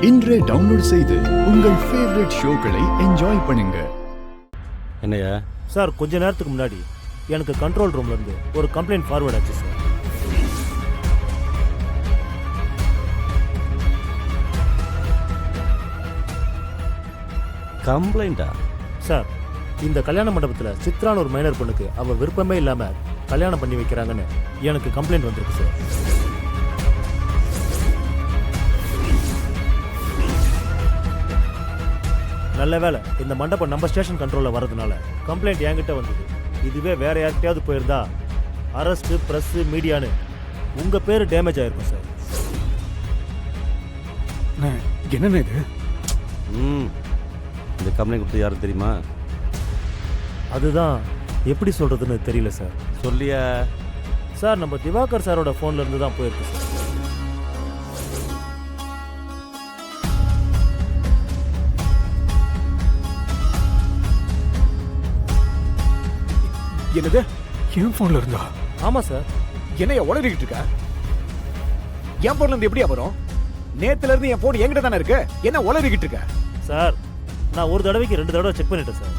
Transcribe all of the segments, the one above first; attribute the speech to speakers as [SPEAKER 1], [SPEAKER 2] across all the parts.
[SPEAKER 1] இன்றே டவுன்லோட் செய்து உங்கள் ஃபேவரட் ஷோக்களை என்ஜாய் பண்ணுங்க.
[SPEAKER 2] என்னையா
[SPEAKER 3] சார், கொஞ்ச நேரத்துக்கு முன்னாடி எனக்கு கண்ட்ரோல் ரூம்ல இருந்து ஒரு கம்ப்ளைண்ட் ஃபார்வர்ட் ஆச்சு சார்.
[SPEAKER 2] கம்ப்ளைண்டா?
[SPEAKER 3] சார், இந்த கல்யாண மண்டபத்தில் சித்ரான ஒரு மைனர் பொண்ணுக்கு அவ விருப்பமே இல்லாம கல்யாணம் பண்ணி வைக்கிறாங்கன்னு எனக்கு கம்ப்ளைண்ட் வந்திருக்கு சார். நல்ல வேலை இந்த மண்டபம் நம்ம ஸ்டேஷன் கண்ட்ரோலில் வரதுனால கம்ப்ளைண்ட் என்கிட்ட வந்தது. இதுவே வேற யார்கிட்டயாவது போயிருந்தா அரஸ்ட், பிரஸ், மீடியான்னு உங்க பேர் டேமேஜ் ஆயிருக்கும் சார்.
[SPEAKER 1] என்ன இது?
[SPEAKER 2] இந்த கம்ப்ளைண்ட் கொடுத்து யாரும் தெரியுமா?
[SPEAKER 3] அதுதான் எப்படி சொல்றதுன்னு தெரியல சார்.
[SPEAKER 2] சொல்லியா?
[SPEAKER 3] சார், நம்ம திவாகர் சாரோட ஃபோன்ல இருந்து தான் போயிருக்கு சார்.
[SPEAKER 4] என்னது? என் போன்ல இருந்தா?
[SPEAKER 3] ஆமா சார்.
[SPEAKER 4] என்னைய உளறிக்கிட்டு இருக்க? என் போன்ல இருந்து எப்படியா வரும்? நேத்துல இருந்து என் போன் என்கிட்ட தானே இருக்கு. என்ன உளறிக்கிட்டு இருக்க?
[SPEAKER 3] சார், நான் ஒரு தடவைக்கு 2 தடவை செக் பண்ணிட்டேன் சார்.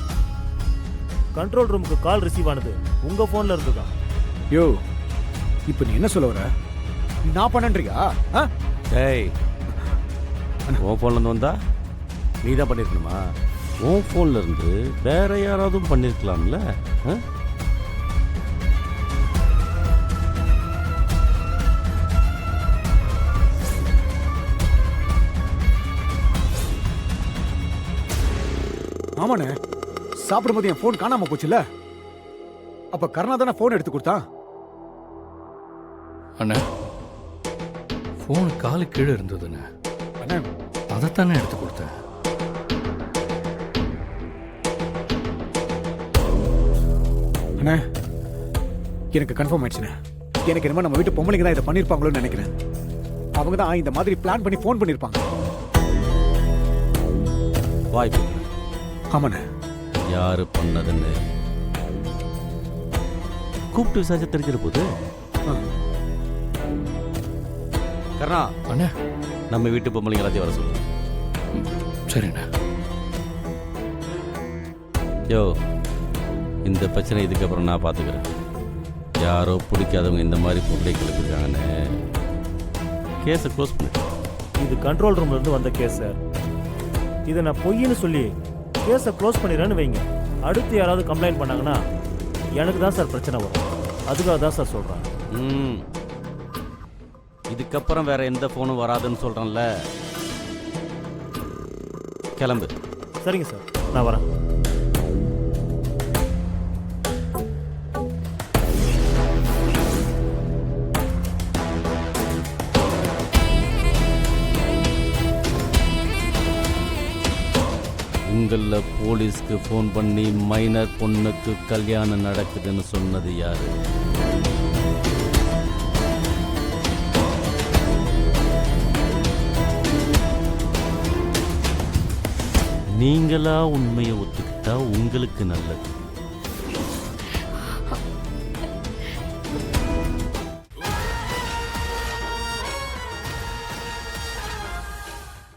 [SPEAKER 3] கண்ட்ரோல் ரூமுக்கு கால் ரிசீவ் ஆனது உங்க போன்ல இருந்து தான்.
[SPEAKER 4] யோ, இப்போ நீ என்ன சொல்ல வர? நான் பண்ணன்றியா?
[SPEAKER 2] டேய், உன் ஃபோன்ல இருந்து வந்தா நீ தான் பண்ணிருக்கணுமா? உன் ஃபோன்ல இருந்து வேற யாராவது பண்ணிருக்கலாம்ல?
[SPEAKER 4] ஆமாண்ணே, சாப்பிடும்போது என் போன் காணாம போச்சுல்ல. அப்ப கருணா தானே போன் எடுத்து கொடுத்தான்.
[SPEAKER 5] அண்ணா, போன் காலு கீழே இருந்ததுண்ணே.
[SPEAKER 4] அண்ணே,
[SPEAKER 5] அதைத்தானே எடுத்து கொடுத்தேன்.
[SPEAKER 4] அண்ணே, எனக்கு கன்ஃபார்ம் ஆயிடுச்சுண்ணே. எனக்கு என்னமோ நம்ம வீட்டு பொம்பளைங்க தான் இதை பண்ணிருப்பாங்களோன்னு நினைக்கிறேன். அவங்க தான் இந்த மாதிரி பிளான் பண்ணி போன் பண்ணிருப்பாங்க.
[SPEAKER 2] வாய்ப்பு.
[SPEAKER 4] ஆமாண்ணே.
[SPEAKER 2] யாரு பண்ணதுன்னு கூப்பிட்டு விசாரிச்சு தெரிஞ்சிட போது. கர்ணா,
[SPEAKER 5] அண்ணா,
[SPEAKER 2] நம்ம வீட்டு பொம்பளைங்க எல்லாத்தையும் வர சொல்லு.
[SPEAKER 5] சரிண்ணா.
[SPEAKER 2] யோ, இந்த பிரச்சனை இதுக்கப்புறம் நான் பார்த்துக்கிறேன். யாரோ பிடிக்காதவங்க இந்த மாதிரி பொருளை கிளப்பிருக்காங்கன்னு கேஸை க்ளோஸ் பண்ணு.
[SPEAKER 3] இது கண்ட்ரோல் ரூம்ல இருந்து வந்த கேஸ் சார். இதை நான் பொய்ன்னு சொல்லி கேஸை க்ளோஸ் பண்ணிடுறேன்னு வைங்க. அடுத்து யாராவது கம்ப்ளைண்ட் பண்ணாங்கன்னா எனக்கு தான் சார் பிரச்சனை வரும். அதுக்காக தான் சார் சொல்கிறேன்.
[SPEAKER 2] இதுக்கப்புறம் வேற எந்த ஃபோனும் வராதுன்னு சொல்கிறேன்ல. கிளம்பு.
[SPEAKER 3] சரிங்க சார், நான் வரேன்.
[SPEAKER 2] உங்களில் போலீஸ்க்கு ஃபோன் பண்ணி மைனர் பொண்ணுக்கு கல்யாணம் நடக்குதுன்னு சொன்னது யாரு? நீங்களா உண்மையை ஒத்துக்கிட்டா உங்களுக்கு நல்லது.